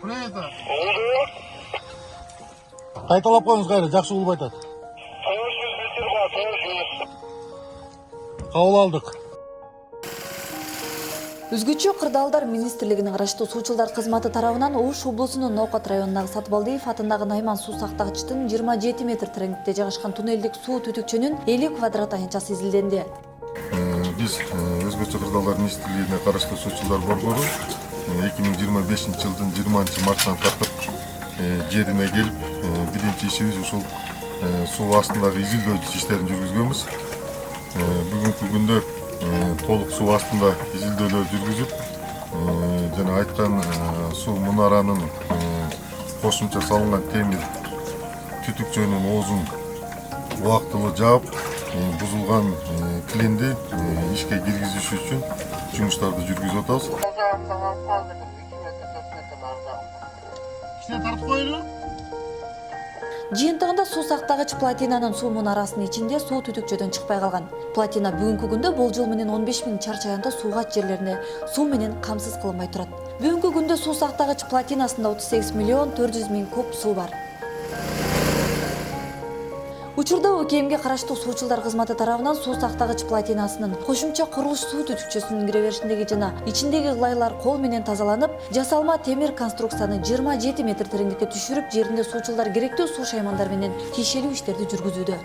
Привет. Кайталап коюңуз кайра, жакшы болуп айтат. Кабыл алдык. Өзгөчө кырдаалдар министрлигине караштуу суучулдар кызматы тарабынан Ош облусунун Ноокат районундагы Сатыбалдиев атындагы Найман суу сактагычтын 27 метр тереңдикте жайгашкан туннелдик суу түтүкчөнүн 50 квадрат аянтчасы изилденди. Биз өзгөчө кырдаалдар министрлигине караштуу суучулдар борбору 2025 жылдын 20 мартынан тартып жерине келип биринчи ишибиз ушул суу астындагы изилдөө иштерин жүргүзгөнбүз. Бүгүнкү күндө толук суу астында изилдөөлөр жүргүзүп, жана айткан суу мунаранын кошумча салынган темир түтүкчөнүн оозун убактылуу жаап, бузулган килинди ишке киргизиш үчүн жумуштарды жүргүзүп атабыз. Кичине тартып коелу. Жыйынтыгында суу сактагыч плотинанын суу мунарасынын ичинде суу түтүкчөдөн чыкпай калган. Плотина бүгүнкү күндө болжол менен 15 000 чарчы аянтта суугач жерлерине суу менен камсыз кылынбай турат. Бүгүнкү күндө суу сактагыч плотинасында 38 миллион 400 миң куб суу бар. Учурда УКМге караштуу суучулдар кызматы тарабынан суу сактагыч плотинасынын кошумча курулуш суу түтүкчөсүнүн кире беришиндеги жана ичиндеги ылайлар кол менен тазаланып, жасалма темир конструкцияны 27 метр тереңдикке түшүрүп, жеринде суучулдар керектүү суу шаймандар менен тиешелүү иштерди жүргүзүүдө.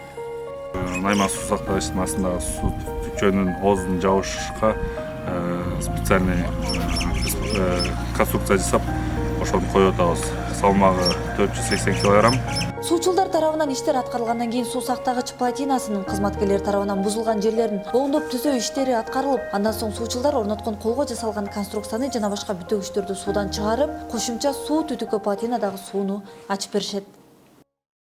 Найман суу сактагычтын астындагы суу түтүкчөнүн оозун жабышка специальный конструкция жасап, ошону коюп атабыз. Салмагы 480 кг. Суучулдар тарабынан иштер аткарылгандан кийин суу сактагыч плотинасынын кызматкерлери тарабынан бузулган жерлерин оңдоп түзөө иштери аткарылып, андан соң суучулдар орноткон колго жасалган конструкцияны жана башка бүтөгүчтөрдү суудан чыгарып, кошумча суу түтүккө плотинадагы сууну ачып беришет.